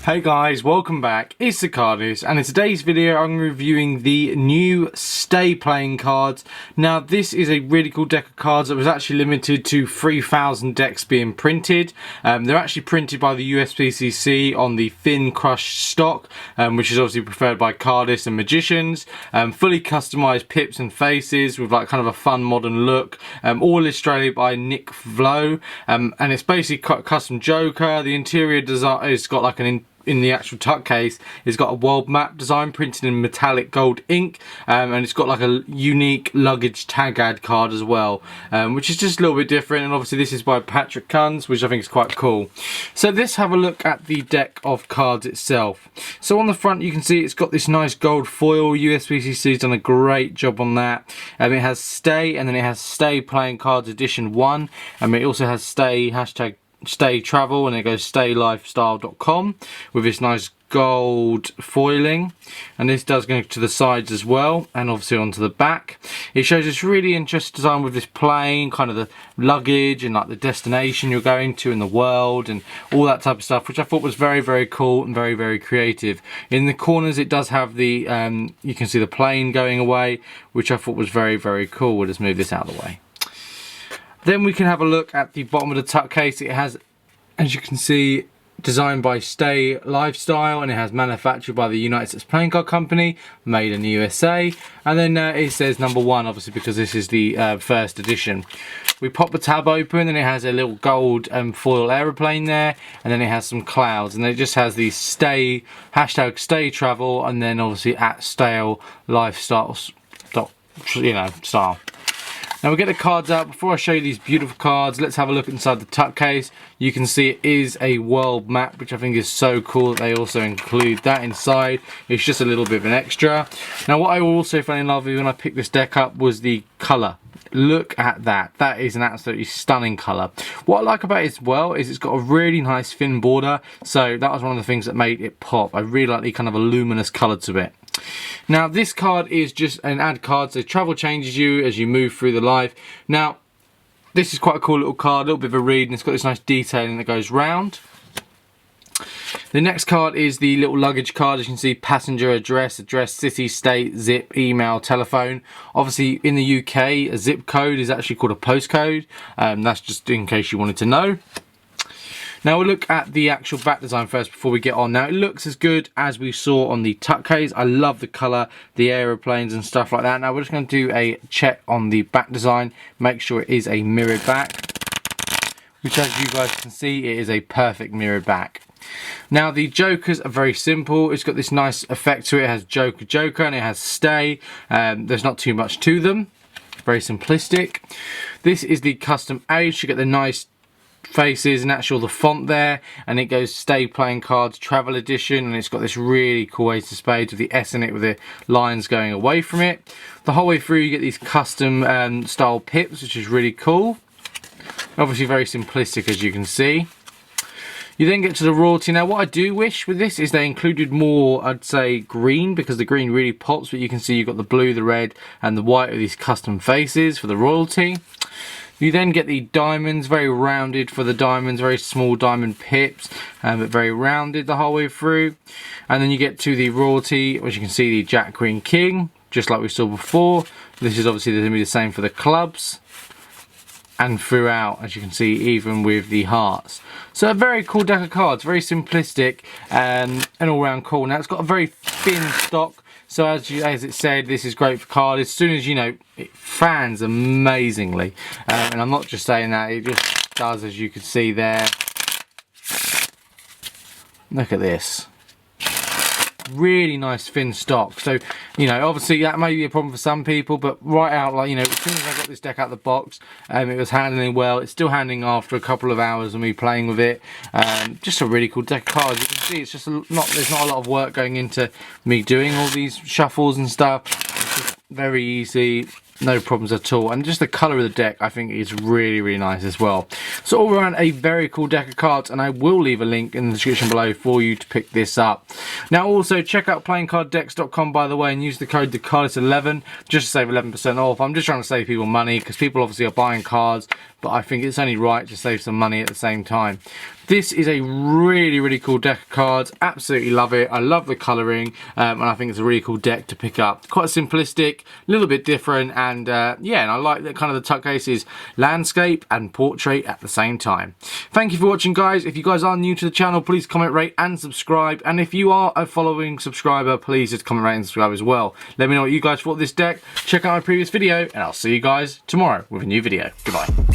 Hey guys, welcome back. It's TheCardists, and in today's video I'm reviewing the new Stay playing cards. Now this is a really cool deck of cards that was actually limited to 3,000 decks being printed. They're actually printed by the USPCC on the thin crushed stock, which is obviously preferred by cardists and magicians. Fully customized pips and faces with like kind of a fun modern look. All illustrated by Nick Vlo, and it's basically custom Joker. The interior design has got like in the actual tuck case, it's got a world map design printed in metallic gold ink, and it's got like a unique luggage tag ad card as well, which is just a little bit different. And obviously this is by Patrick Kunz, which I think is quite cool. So let's have a look at the deck of cards itself. So on the front you can see it's got this nice gold foil. USPCC's done a great job on that. It has Stay, and then it has Stay Playing Cards Edition 1, and it also has Stay Stay Travel, and it goes staylifestyle.com with this nice gold foiling, and this does go to the sides as well, and obviously onto the back. It shows this really interesting design with this plane, kind of the luggage and like the destination you're going to in the world and all that type of stuff, which I thought was very, very cool and very, very creative. In the corners it does have the you can see the plane going away, which I thought was very, very cool. We'll just move this out of the way. Then we can have a look at the bottom of the tuck case. It has, as you can see, designed by Stay Lifestyle, and it has manufactured by the United States Playing Card Company, made in the USA. And then it says number 1, obviously, because this is the first edition. We pop the tab open, and it has a little gold foil aeroplane there, and then it has some clouds, and it just has the Stay, hashtag Stay Travel, and then obviously at Stale Lifestyle, style. Now we'll get the cards out. Before I show you these beautiful cards, let's have a look inside the tuck case. You can see it is a world map, which I think is so cool that they also include that inside. It's just a little bit of an extra. Now what I also fell in love with when I picked this deck up was the colour. Look at that. That is an absolutely stunning colour. What I like about it as well is it's got a really nice thin border, so that was one of the things that made it pop. I really like the kind of a luminous colour to it. Now this card is just an ad card, so travel changes you as you move through the life. Now this is quite a cool little card, a little bit of a read, and it's got this nice detailing that goes round. The next card is the little luggage card. As you can see, passenger address, city, state, zip, email, telephone. Obviously in the UK a zip code is actually called a postcode. That's just in case you wanted to know. Now we'll look at the actual back design first before we get on. Now it looks as good as we saw on the tuck case. I love the colour, the aeroplanes and stuff like that. Now we're just going to do a check on the back design, make sure it is a mirrored back, which as you guys can see, it is a perfect mirrored back. Now the Jokers are very simple. It's got this nice effect to it. It has Joker, and it has Stay. There's not too much to them. Very simplistic. This is the custom age. You get the nice faces and actually the font there, and it goes Stay Playing Cards Travel Edition, and it's got this really cool Ace of Spades with the S in it with the lines going away from it. The whole way through you get these custom style pips, which is really cool. Obviously very simplistic, as you can see. You then get to the royalty. Now what I do wish with this is they included more, I'd say, green, because the green really pops, but you can see you've got the blue, the red and the white of these custom faces for the royalty. You then get the diamonds, very rounded for the diamonds, very small diamond pips, but very rounded the whole way through. And then you get to the royalty, which you can see the Jack, Queen, King, just like we saw before. This is obviously going to be the same for the clubs and throughout, as you can see, even with the hearts. So a very cool deck of cards, very simplistic and all round cool. Now it's got a very thin stock, so as it said, this is great for cards. As soon as you know, it fans amazingly, and I'm not just saying that, it just does, as you can see there. Look at this. Really nice thin stock. So you know, obviously that may be a problem for some people, but right out, like, you know, as soon as I got this deck out of the box, it was handling well. It's still handling after a couple of hours of me playing with it. Just a really cool deck of cards. You can see it's just there's not a lot of work going into me doing all these shuffles and stuff. It's just very easy, no problems at all, and just the colour of the deck I think is really, really nice as well. So all around a very cool deck of cards, and I will leave a link in the description below for you to pick this up. Now also check out playingcarddecks.com, by the way, and use the code TheCardists11 just to save 11% off. I'm just trying to save people money, because people obviously are buying cards, but I think it's only right to save some money at the same time. This is a really cool deck of cards. Absolutely love it. I love the colouring, and I think it's a really cool deck to pick up. Quite simplistic, a little bit different, and yeah, and I like that kind of the tuck case is landscape and portrait at the same time. Thank you for watching, guys. If you guys are new to the channel, please comment, rate and subscribe, and if you are a following subscriber, please just comment, rate and subscribe as well. Let me know what you guys thought of this deck. Check out my previous video, and I'll see you guys tomorrow with a new video. Goodbye.